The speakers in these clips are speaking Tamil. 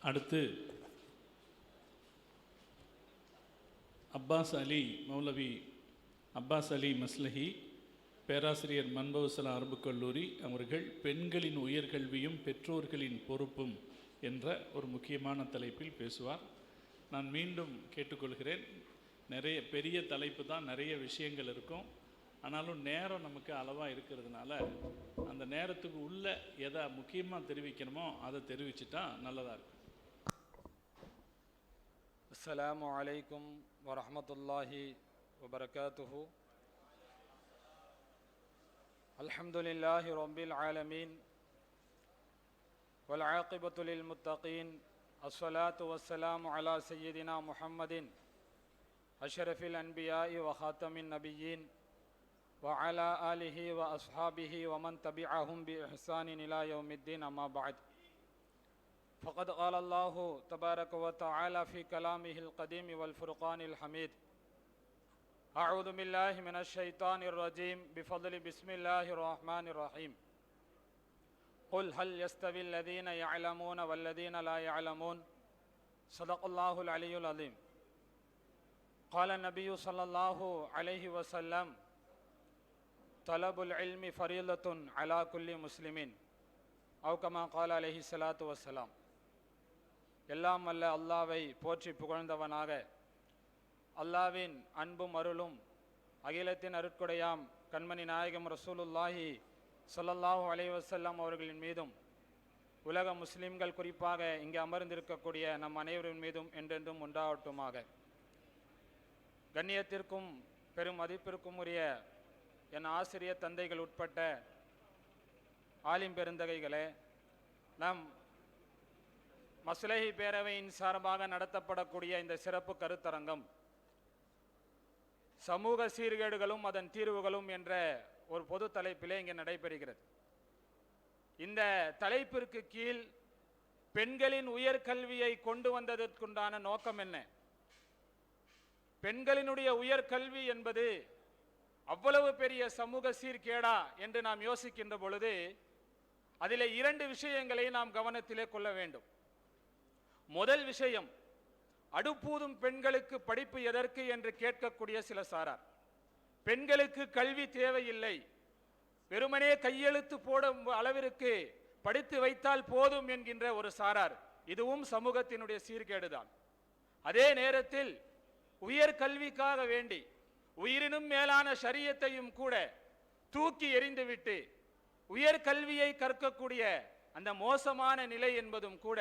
அடுத்து மௌலவி அப்பாஸ் அலி மஸ்லஹி, பேராசிரியர் மன்பவுசலா அரபு கல்லூரி அவர்கள் பெண்களின் உயர்கல்வியும் பெற்றோர்களின் பொறுப்பும் என்ற ஒரு முக்கியமான தலைப்பில் பேசுவார். நான் மீண்டும் கேட்டுக்கொள்கிறேன், நிறைய பெரிய தலைப்பு தான், நிறைய விஷயங்கள் இருக்கும். ஆனாலும் நேரம் நமக்கு அளவாக இருக்கிறதுனால அந்த நேரத்துக்கு உள்ள எதை முக்கியமாக தெரிவிக்கணுமோ அதை தெரிவிச்சிட்டா நல்லதாக இருக்கும். அஸ்ஸலாமு அலைக்கும் வரஹ்மத்துல்லாஹி வபரகாத்துஹு. அல்ஹம்துலில்லாஹி ரப்பில் ஆலமீன் வல் ஆகிபத்து லில் முத்தகீன். அஸ்ஸலாத்து வஸ்ஸலாமு அலா சய்யிதினா முஹம்மதின் அஷ்ரஃபில் அன்பியாஇ வ ஹாத்தமின் நபியீன் வ அலா ஆலிஹி வ அஸ்ஹாபிஹி வ மன் தபிஅஹும் பி இஹ்சானின் இலா யௌமித்தீன். அம்மா பஅத். فقد قال الله تبارك وتعالى في كلامه القديم والفرقان الحميد: أعوذ بالله من الشيطان الرجيم بفضل بسم الله الرحمن الرحيم. قل هل يستوي الذين يعلمون والذين لا يعلمون. صدق الله العلي العظيم. قال النبي صلى الله عليه وسلم: طلب العلم فريضة على كل مسلم. أو كما قال عليه الصلاة والسلام. எல்லாம் அல்ல அல்லாவை போற்றி புகழ்ந்தவனாக, அல்லாவின் அன்பும் அருளும் அகிலத்தின் அருட்கொடையாம் கண்மணி நாயகம் ரசூலுல்லாஹி ஸல்லல்லாஹு அலைஹி வஸல்லம் அவர்களின் மீதும், உலக முஸ்லிம்கள் குறிப்பாக இங்கே அமர்ந்திருக்கக்கூடிய நம் அனைவரின் மீதும் என்றென்றும் உண்டாகட்டுமாக. கண்ணியத்திற்கும் பெரும் மதிப்பிற்கும் உரிய என் ஆசிரியர் தந்தைகள் உட்பட்ட ஆலிம் பெருந்தகைகளே, நம் மஸ்லஹி பேரவையின் சார்பாக நடத்தப்படக்கூடிய இந்த சிறப்பு கருத்தரங்கம் சமூக சீர்கேடுகளும் அதன் தீர்வுகளும் என்ற ஒரு பொது தலைப்பிலே இங்கே நடைபெறுகிறது. இந்த தலைப்பிற்கு கீழ் பெண்களின் உயர்கல்வியை கொண்டு வந்ததற்குண்டான நோக்கம் என்ன? பெண்களினுடைய உயர்கல்வி என்பது அவ்வளவு பெரிய சமூக சீர்கேடா என்று நாம் யோசிக்கின்ற பொழுது அதிலே இரண்டு விஷயங்களை நாம் கவனத்திலே கொள்ள வேண்டும். முதல் விஷயம், அடுப்பூதும் பெண்களுக்கு படிப்பு எதற்கு என்று கேட்கக்கூடிய சில சாரார். பெண்களுக்கு கல்வி தேவையில்லை, வெறுமனே கையெழுத்து போடும் அளவிற்கு படித்து வைத்தால் போதும் என்கின்ற ஒரு சாரார். இதுவும் சமூகத்தினுடைய சீர்கேடுதான். அதே நேரத்தில் உயர்கல்விக்காக வேண்டி உயிரினும் மேலான ஷரியத்தையும் கூட தூக்கி எறிந்துவிட்டு உயர்கல்வியை கற்கக்கூடிய அந்த மோசமான நிலை என்பதும் கூட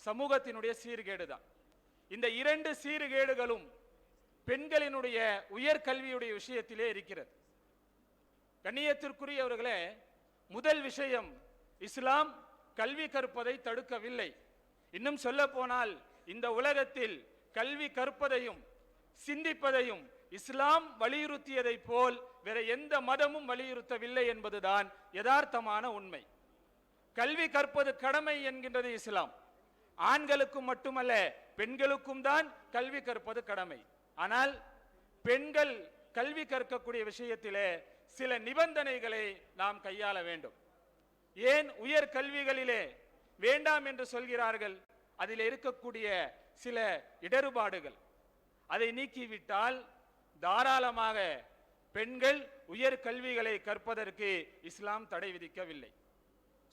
சமூகத்தினுடைய சீர்கேடுதான். இந்த இரண்டு சீர்கேடுகளும் பெண்களினுடைய உயர்கல்வியுடைய விஷயத்திலே இருக்கிறது. கண்ணியத்திற்குரியவர்களே, முதல் விஷயம், இஸ்லாம் கல்வி கற்பதை தடுக்கவில்லை. இன்னும் சொல்ல போனால் இந்த உலகத்தில் கல்வி கற்பதையும் சிந்திப்பதையும் இஸ்லாம் வலியுறுத்தியதை போல் வேற எந்த மதமும் வலியுறுத்தவில்லை என்பதுதான் யதார்த்தமான உண்மை. கல்வி கற்பது கடமை என்கின்றது இஸ்லாம். ஆண்களுக்கும் மட்டுமல்ல, பெண்களுக்கும் தான் கல்வி கற்பது கடமை. ஆனால் பெண்கள் கல்வி கற்கக்கூடிய விஷயத்திலே சில நிபந்தனைகளை நாம் கையாள வேண்டும். ஏன் உயர் கல்விகளிலே வேண்டாம் என்று சொல்கிறார்கள்? அதில் இருக்கக்கூடிய சில இடர்பாடுகள், அதை நீக்கிவிட்டால் தாராளமாக பெண்கள் உயர் கல்விகளை கற்பதற்கு இஸ்லாம் தடை விதிக்கவில்லை.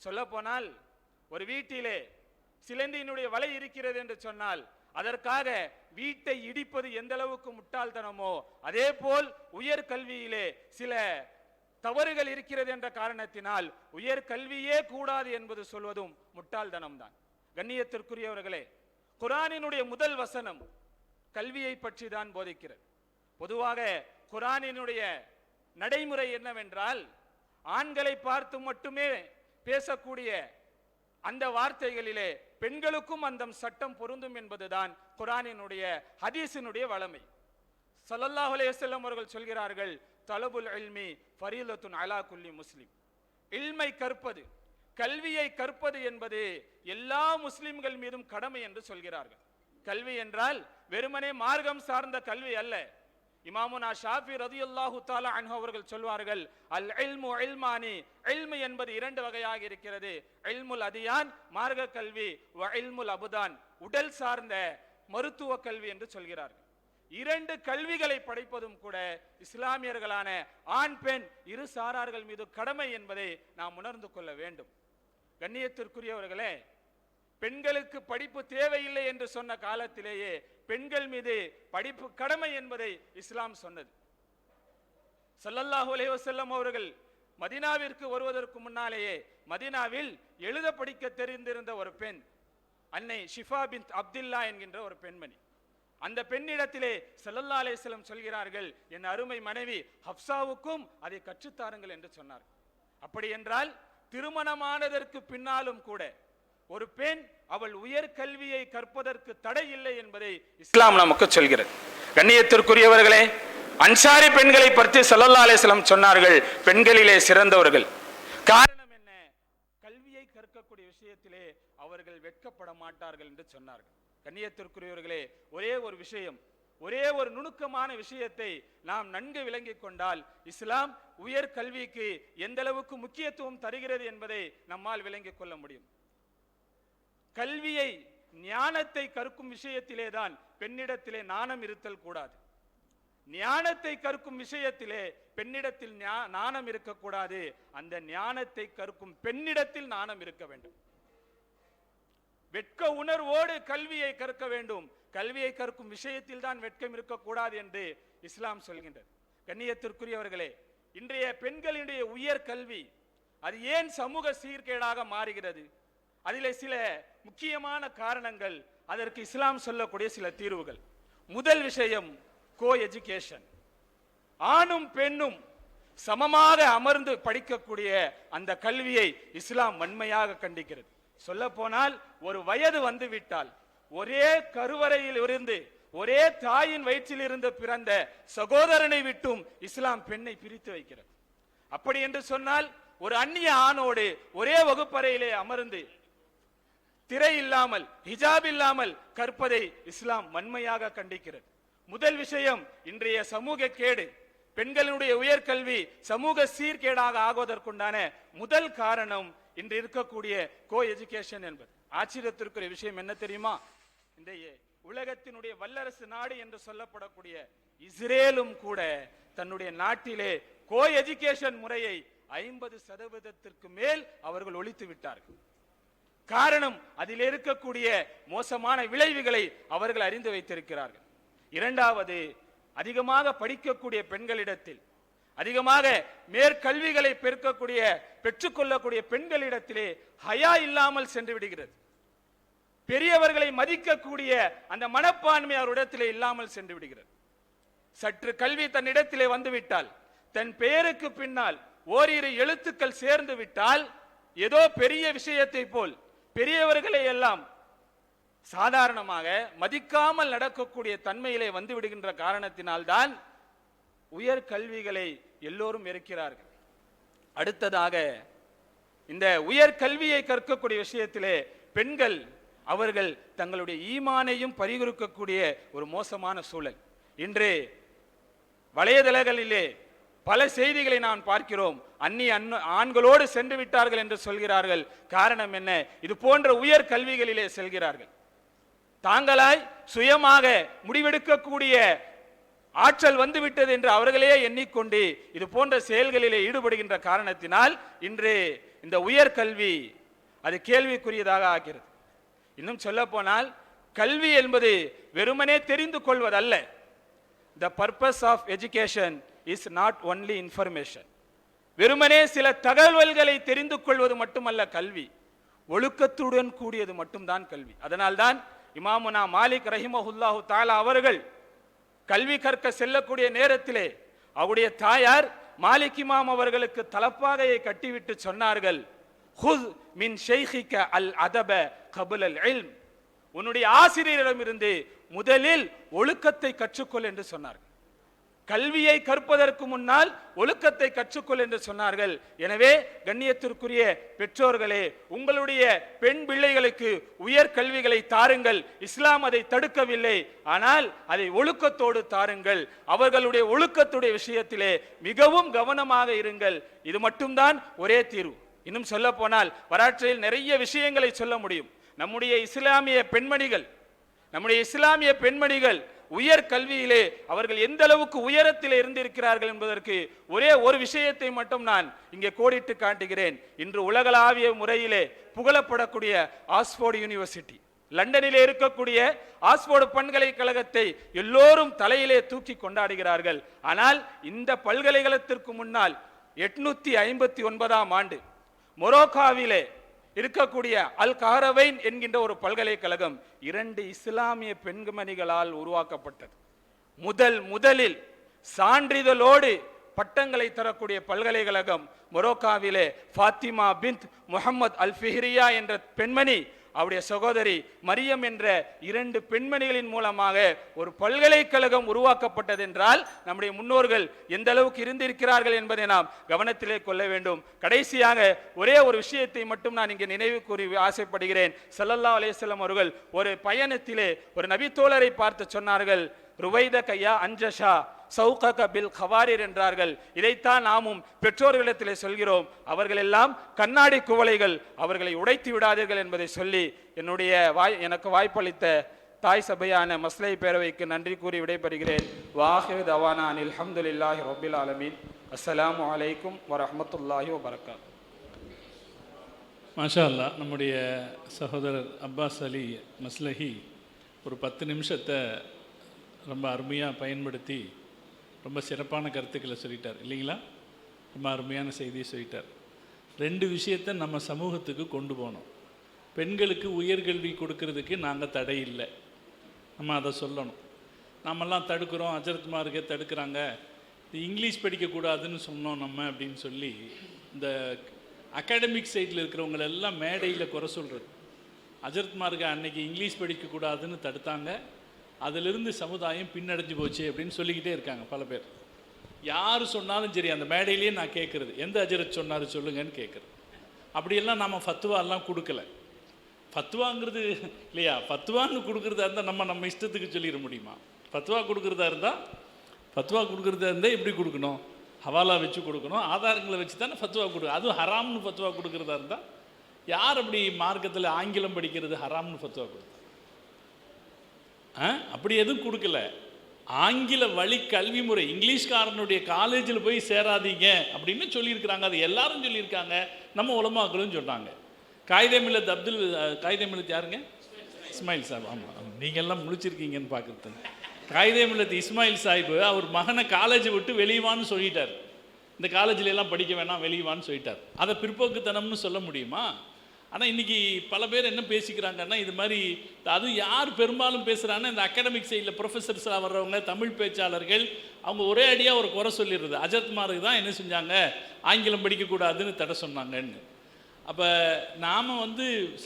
சொல்ல போனால், ஒரு வீட்டிலே சிலந்தியினுடைய வலை இருக்கிறது என்று சொன்னால் அதற்காக வீட்டை இடிப்பது எந்த அளவுக்கு முட்டாள்தனமோ, அதே போல் உயர் கல்வியிலே சில தவறுகள் இருக்கிறது என்ற காரணத்தினால் உயர் கல்வியே கூடாது என்பது சொல்வதும் முட்டாள்தனம் தான். கண்ணியத்திற்குரியவர்களே, குர்ஆனினுடைய முதல் வசனம் கல்வியை பற்றி தான் போதிக்கிறது. பொதுவாக குர்ஆனினுடைய நடைமுறை என்னவென்றால், ஆண்களை பார்த்து மட்டுமே பேசக்கூடிய அந்த வார்த்தைகளிலே பெண்களுக்கும் அந்த சட்டம் பொருந்தும் என்பதுதான் குர்ஆனினுடைய ஹதீஸினுடைய வளமை. ஸல்லல்லாஹு அலைஹி வஸல்லம் அவர்கள் சொல்கிறார்கள், தலபுல் இல்மி ஃபரீலத்துன் அலா குல்லி முஸ்லிம். இல்மை கற்பது, கல்வியை கற்பது என்பது எல்லா முஸ்லிம்கள் மீதும் கடமை என்று சொல்கிறார்கள். கல்வி என்றால் வெறுமனே மார்க்கம் சார்ந்த கல்வி அல்ல. இமாமுனா ஷாஃபி ரலியல்லாஹு தஆலா அன்ஹு அவர்கள் சொல்வார்கள், அல் இல்மு இல்மானி, இல்மு என்பது இரண்டு வகையாக இருக்கிறது. இல்முல் அதியான் மார்க்க கல்வி, வ இல்முல் அபுதான் உடல் சார்ந்த மருத்துவ கல்வி என்று சொல்கிறார்கள். இரண்டு கல்விகளை படிப்பதும் கூட இஸ்லாமியர்களான ஆண் பெண் இரு சாரார்கள் மீது கடமை என்பதை நாம் உணர்ந்து கொள்ள வேண்டும். கண்ணியத்திற்குரியவர்களே, பெண்களுக்கு படிப்பு தேவையில்லை என்று சொன்ன காலத்திலேயே பெண்கள் மீது படிப்பு கடமை என்பதை இஸ்லாம் சொன்னது. ஸல்லல்லாஹு அலைஹி வஸல்லம் அவர்கள் மதீனாவிற்கு வருவதற்கு முன்னாலேயே மதீனாவில் எழுத படிக்க தெரிந்திருந்த ஒரு பெண், அன்னை ஷிஃபா பின்த் அப்துல்லா என்கின்ற ஒரு பெண்மணி. அந்த பெண்ணிடத்திலே ஸல்லல்லாஹு அலைஹி வஸல்லம் சொல்கிறார்கள், என் அருமை மனைவி ஹப்சாவுக்கும் அதை கற்றுத்தாருங்கள் என்று சொன்னார். அப்படி என்றால் திருமணமானதற்கு பின்னாலும் கூட ஒரு பெண் அவள் உயர் கல்வியை கற்பதற்கு தடை இல்லை என்பதை இஸ்லாம் நமக்கு சொல்கிறது. கண்ணியத்திற்குரியவர்களே, அன்சாரி பெண்களை பற்றி ஸல்லல்லாஹு அலைஹி வஸல்லம் சொன்னார்கள், பெண்களிலே சிறந்தவர்கள். காரணம் என்ன? கல்வியை கற்கக்கூடிய விஷயத்திலே அவர்கள் வெட்கப்பட மாட்டார்கள் என்று சொன்னார்கள். கண்ணியத்திற்குரியவர்களே, ஒரே ஒரு விஷயம், ஒரே ஒரு நுணுக்கமான விஷயத்தை நாம் நன்கு விளங்கிக் கொண்டால் இஸ்லாம் உயர் கல்விக்கு எந்த அளவுக்கு முக்கியத்துவம் தருகிறது என்பதை நம்மால் விளங்கிக் கொள்ள முடியும். கல்வியை ஞானத்தை கற்கும் விஷயத்திலே தான் பெண்ணிடத்திலே நாணம் இருத்தல் கூடாது. ஞானத்தை கற்கும் விஷயத்திலே பெண்ணிடத்தில் நாணம் இருக்கக்கூடாது. அந்த ஞானத்தை கற்கும் பெண்ணிடத்தில் நாணம் இருக்க வேண்டும். வெட்க உணர்வோடு கல்வியை கற்க வேண்டும். கல்வியை கற்கும் விஷயத்தில் தான் வெட்கம் இருக்கக்கூடாது என்று இஸ்லாம் சொல்கின்றது. கண்ணியத்திற்குரியவர்களே, இன்றைய பெண்களுடைய உயர் கல்வி அது ஏன் சமூக சீர்கேடாக மாறுகிறது? அதிலே சில முக்கியமான காரணங்கள், அதற்கு இஸ்லாம் சொல்லக்கூடிய சில தீர்வுகள். முதல் விஷயம் கோ எஜுகேஷன். ஆணும் பெண்ணும் சமமாக அமர்ந்து படிக்கக்கூடிய அந்த கல்வியை இஸ்லாம் வன்மையாக கண்டிக்கிறது. சொல்ல போனால் ஒரு வயது வந்து விட்டால் ஒரே கருவறையில் இருந்து ஒரே தாயின் வயிற்றில் இருந்து பிறந்த சகோதரனை விட்டும் இஸ்லாம் பெண்ணை பிரித்து வைக்கிறது. அப்படி என்று சொன்னால் ஒரு அந்நிய ஆணோடு ஒரே வகுப்பறையிலே அமர்ந்து திரை இல்லாமல் ஹிஜாப் இல்லாமல் கற்பதை இஸ்லாம் வன்மையாக கண்டிக்கிறது. முதல் விஷயம் இன்றைய சமூக கேடு, பெண்களுடைய உயர்கல்வி சமூக சீர்கேடாக ஆகுவதற்குண்டான முதல் காரணம் இன்று இருக்கக்கூடிய கோ எஜுகேஷன் என்பது. ஆச்சரியத்திற்குரிய விஷயம் என்ன தெரியுமா? இன்றைய உலகத்தினுடைய வல்லரசு நாடு என்று சொல்லப்படக்கூடிய இஸ்ரேலும் கூட தன்னுடைய நாட்டிலே கோ எஜுகேஷன் முறையை 50% மேல் அவர்கள் ஒழித்து விட்டார்கள். காரணம், அதில் இருக்கக்கூடிய மோசமான விளைவுகளை அவர்கள் அறிந்து வைத்திருக்கிறார்கள். இரண்டாவது, அதிகமாக படிக்கக்கூடிய பெண்களிடத்தில், அதிகமாக மேற்கல்விகளை பெற்றுக்கொள்ளக்கூடிய பெண்களிடத்திலே ஹயா இல்லாமல் சென்று விடுகிறது. பெரியவர்களை மதிக்கக்கூடிய அந்த மனப்பான்மை அவரிடத்திலே இல்லாமல் சென்று விடுகிறது. சற்று கல்வி தன்னிடத்திலே வந்துவிட்டால், தன் பெயருக்கு பின்னால் ஓரிரு எழுத்துக்கள் சேர்ந்து விட்டால் ஏதோ பெரிய விஷயத்தை போல் பெரியவர்களை எல்லாம் சாதாரணமாக மதிக்காமல் நடக்கக்கூடிய தன்மையிலே வந்து விடுகின்ற காரணத்தினால்தான் உயர் கல்விகளை எல்லோரும் இருக்கிறார்கள். அடுத்ததாக, இந்த உயர் கல்வியை கற்கக்கூடிய விஷயத்திலே பெண்கள் அவர்கள் தங்களுடைய ஈமானையும் பறிகொடுக்கக்கூடிய ஒரு மோசமான சூழல். இன்று வலைதளங்களிலே பல செய்திகளை நான் பார்க்கிறோம். அந்நிய ஆண்களோடு சென்று விட்டார்கள் என்று சொல்கிறார்கள். காரணம் என்ன? இது போன்ற உயர் கல்விகளிலே செல்கிறார்கள். தாங்களாய் சுயமாக முடிவெடுக்கக்கூடிய ஆற்றல் வந்துவிட்டது என்று அவர்களே எண்ணிக்கொண்டு இது போன்ற செயல்களிலே ஈடுபடுகின்ற காரணத்தினால் இன்று இந்த உயர் கல்வி அது கேள்விக்குரியதாக ஆகிறது. இன்னும் சொல்ல போனால் கல்வி என்பது வெறுமனே தெரிந்து கொள்வதல்ல. The purpose of education is not only information. வெறுமனே சில தகவல்களை தெரிந்து கொள்வது மட்டுமல்ல கல்வி, ஒழுக்கத்துடன் கூடியது மட்டும்தான் கல்வி. அதனால்தான் இமாமுனா மாலிக் ரஹிமஹுல்லாஹு தஆலா அவர்கள் கல்வி கற்க செல்லக்கூடிய நேரத்திலே அவருடைய தாயார் மாலிக் இமாம் அவர்களுக்கு தலப்பாகையை கட்டிவிட்டு சொன்னார்கள், ஹுஸ் மின் ஷைഖிக அல் அதப கபுல் அல் இல்ம். உன்னுடைய ஆசிரியரிடமிருந்து முதலில் ஒழுக்கத்தை கற்றுக்கொள் என்று சொன்னார்கள். கல்வியை கற்பதற்கு முன்னால் ஒழுக்கத்தை கற்றுக்கொள் என்று சொன்னார்கள். எனவே கண்ணியத்திற்குரிய பெற்றோர்களே, உங்களுடைய பெண் பிள்ளைகளுக்கு உயர் கல்விகளை தாருங்கள். இஸ்லாம் அதை தடுக்கவில்லை, ஆனால் அதை ஒழுக்கத்தோடு தாருங்கள். அவர்களுடைய ஒழுக்கத்துடைய விஷயத்திலே மிகவும் கவனமாக இருங்கள். இது மட்டும்தான் ஒரே தீர்வு. இன்னும் சொல்ல போனால் வரலாற்றில் நிறைய விஷயங்களை சொல்ல முடியும். நம்முடைய இஸ்லாமிய பெண்மணிகள் உயர் கல்வியிலே அவர்கள் எந்த அளவுக்கு உயரத்தில் இருந்திருக்கிறார்கள் என்பதற்கு ஒரே ஒரு விஷயத்தை மட்டும் நான் இங்கே கோடிட்டு காட்டுகிறேன். இன்று உலகளாவிய முறையிலே புகழப்படக்கூடிய ஆக்ஸ்போர்டு யூனிவர்சிட்டி, லண்டனிலே இருக்கக்கூடிய ஆக்ஸ்போர்டு பல்கலைக்கழகத்தை எல்லோரும் தலையிலே தூக்கி கொண்டாடுகிறார்கள். ஆனால் இந்த பல்கலைக்கழகத்திற்கு முன்னால் 859ஆம் ஆண்டு மொரோக்காவிலே இருக்கக்கூடிய அல் கஹரவைன் என்கின்ற ஒரு பல்கலைக்கழகம் 2 இஸ்லாமிய பெண்மணிகளால் உருவாக்கப்பட்டது. முதலில் சான்றிதழோடு பட்டங்களை தரக்கூடிய பல்கலைக்கழகம் மொரோக்காவிலே ஃபாத்திமா பின்த் முஹம்மத் அல் ஃபிஹ்ரியா என்ற பெண்மணி, அவருடைய சகோதரி மரியம் என்ற 2 பெண்மணிகளின் மூலமாக ஒரு பல்கலைக்கழகம் உருவாக்கப்பட்டது என்றால் நம்முடைய முன்னோர்கள் எந்த அளவுக்கு இருந்திருக்கிறார்கள் என்பதை நாம் கவனத்திலே கொள்ள வேண்டும். கடைசியாக ஒரே ஒரு விஷயத்தை மட்டும் நான் இங்கே நினைவு கூறி ஆசைப்படுகிறேன். ஸல்லல்லாஹு அலைஹி வஸல்லம் அவர்கள் ஒரு பயணத்திலே ஒரு நபித்தோழரை பார்த்து சொன்னார்கள், ருவைத கையா அஞ்சஷா சௌகக பில் கவாரிர் என்றார்கள். இதைத்தான் நாமும் பெற்றோர்களிடத்திலே சொல்கிறோம். அவர்கள் எல்லாம் கண்ணாடி குவளைகள், அவர்களை உடைத்து விடாதீர்கள் என்பதை சொல்லி எனக்கு வாய்ப்பளித்த தாய் சபையான மஸ்லை பேரவைக்கு நன்றி கூறி விடைபெறுகிறேன். வாஹிரு தவானா அனில் ஹம்துலில்லாஹி ரப்பில் ஆலமீன். அஸ்ஸலாமு அலைக்கும் வரஹ்மத்துல்லாஹி வபரகாத்துஹு. மாஷா அல்லாஹ். நம்முடைய சகோதரர் அப்பாஸ் அலி மஸ்லஹி ஒரு 10 நிமிஷத்தை ரொம்ப அருமையாக பயன்படுத்தி ரொம்ப சிறப்பான கருத்துக்களை சொல்லிட்டார் இல்லைங்களா? ரொம்ப அருமையான செய்தியை சொல்லிட்டார். 2 விஷயத்தை நம்ம சமூகத்துக்கு கொண்டு போகணும். பெண்களுக்கு உயர்கல்வி கொடுக்கறதுக்கு நாங்கள் தடை இல்லை, நம்ம அதை சொல்லணும். நாமெல்லாம் தடுக்கிறோம், ஹஜரத்மார்க்கே தடுக்கிறாங்க, இங்கிலீஷ் படிக்கக்கூடாதுன்னு சொன்னோம் நம்ம அப்படின்னு சொல்லி இந்த அகாடமிக் சைடில் இருக்கிறவங்களெல்லாம் மேடையில் குறை சொல்கிறது. ஹஜரத்மார்க்க அன்னைக்கு இங்கிலீஷ் படிக்கக்கூடாதுன்னு தடுத்தாங்க, அதிலிருந்து சமுதாயம் பின்னடைஞ்சு போச்சு அப்படின்னு சொல்லிக்கிட்டே இருக்காங்க பல பேர். யார் சொன்னாலும் சரி அந்த மேடையிலேயே நான் கேட்குறது, எந்த ஹஜரத் சொன்னார் சொல்லுங்கன்னு கேட்குறது. அப்படியெல்லாம் நம்ம ஃபத்துவாலாம் கொடுக்கல. ஃபத்துவாங்கிறது இல்லையா, ஃபத்துவான்னு கொடுக்குறதா இருந்தால் நம்ம இஷ்டத்துக்கு சொல்லிட முடியுமா? ஃபத்துவா கொடுக்குறதா இருந்தால் எப்படி கொடுக்கணும்? ஹவாலா வச்சு கொடுக்கணும், ஆதாரங்களை வச்சு தானே ஃபத்துவா கொடுக்கணும். அதுவும் ஹராம்னு ஃபத்துவா கொடுக்குறதா இருந்தால் யார் அப்படி மார்க்கத்தில் ஆங்கிலம் படிக்கிறது ஹராம்னு ஃபத்துவா கொடுத்தா? அப்படி எதுவும் கொடுக்கல. ஆங்கில வழி கல்வி முறை, இங்கிலீஷ்காரனுடைய காலேஜில் போய் சேராதீங்க அப்படின்னு சொல்லியிருக்கிறாங்க. அது எல்லாரும் சொல்லியிருக்காங்க, நம்ம உலமாக்களும் சொன்னாங்க. காயிதே மில்லத் யாருங்க? இஸ்மாயில் சாஹிப். ஆமாம், நீங்கள்லாம் முழிச்சிருக்கீங்கன்னு பார்க்குறது. காயிதே மில்லத் இஸ்மாயில் சாஹிப் அவர் மகனை காலேஜை விட்டு வெளியவான்னு சொல்லிட்டார். இந்த காலேஜில் எல்லாம் படிக்க வேணாம், வெளியவான்னு சொல்லிட்டார். அதை பிற்போக்குத்தனம்னு சொல்ல முடியுமா? ஆனால் இன்றைக்கி பல பேர் என்ன பேசிக்கிறாங்கன்னா, இது மாதிரி அதுவும் யார் பெரும்பாலும் பேசுகிறாங்கன்னா இந்த அகாடமிக் சைடில் ப்ரொஃபஸர்ஸாக வர்றவங்க, தமிழ் பேச்சாளர்கள், அவங்க ஒரே அடியாக ஒரு குறை சொல்லிடுறது. ஹஜரத்மாருக்கு தான் என்ன செஞ்சாங்க, ஆங்கிலம் படிக்கக்கூடாதுன்னு தடை சொன்னாங்கன்னு. அப்போ நாம்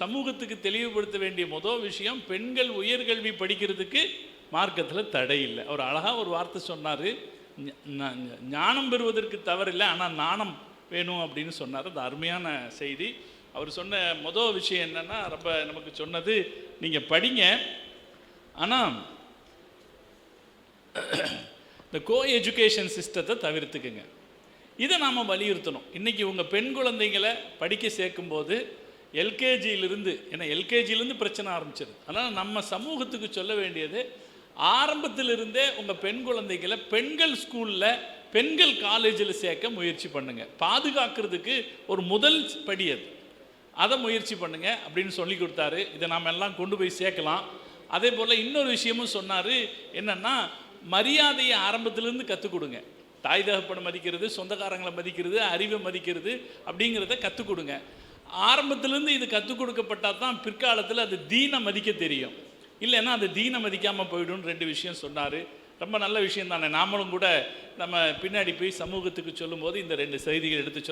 சமூகத்துக்கு தெளிவுபடுத்த வேண்டிய முதல் விஷயம், பெண்கள் உயர்கல்வி படிக்கிறதுக்கு மார்க்கத்தில் தடை இல்லை. அவர் அழகாக ஒரு வார்த்தை சொன்னார், ஞானம் பெறுவதற்கு தவறில்லை, ஆனால் நாணம் வேணும் அப்படின்னு சொன்னார். அது அருமையான செய்தி. அவர் சொன்ன முதல் விஷயம் என்னென்னா, ரொம்ப நமக்கு சொன்னது, நீங்கள் படிங்க, ஆனால் இந்த கோ எஜுகேஷன் சிஸ்டத்தை தவிர்த்துக்குங்க. இதை நாம் வலியுறுத்தணும். இன்றைக்கி உங்கள் பெண் குழந்தைங்களை படிக்க சேர்க்கும்போது எல்கேஜியிலிருந்து, ஏன்னா எல்கேஜியிலேருந்து பிரச்சனை ஆரம்பிச்சிருது. அதனால் நம்ம சமூகத்துக்கு சொல்ல வேண்டியது, ஆரம்பத்திலிருந்தே உங்கள் பெண் குழந்தைகளை பெண்கள் ஸ்கூலில், பெண்கள் காலேஜில் சேர்க்க முயற்சி பண்ணுங்கள். பாதுகாக்கிறதுக்கு ஒரு முதல் படி அதை முயற்சி பண்ணுங்கள் அப்படின்னு சொல்லி கொடுத்தாரு. இதை நாம் எல்லாம் கொண்டு போய் சேர்க்கலாம். அதே போல் இன்னொரு விஷயமும் சொன்னார், என்னென்னா மரியாதையை ஆரம்பத்திலேருந்து கற்றுக் கொடுங்க. தாய் தகப்பனை மதிக்கிறது, சொந்தக்காரங்களை மதிக்கிறது, அறிவை மதிக்கிறது அப்படிங்கிறத கற்றுக் கொடுங்க. ஆரம்பத்திலேருந்து இது கற்றுக் கொடுக்கப்பட்டால் தான் பிற்காலத்தில் அது தீனை மதிக்க தெரியும். இல்லைன்னா அது தீனை மதிக்காமல் போய்டும். 2 விஷயம் சொன்னார். ரொம்ப நல்ல விஷயம் தானே. நாமளும் கூட நம்ம பின்னாடி போய் சமூகத்துக்கு சொல்லும்போது இந்த 2 செய்திகள் எடுத்து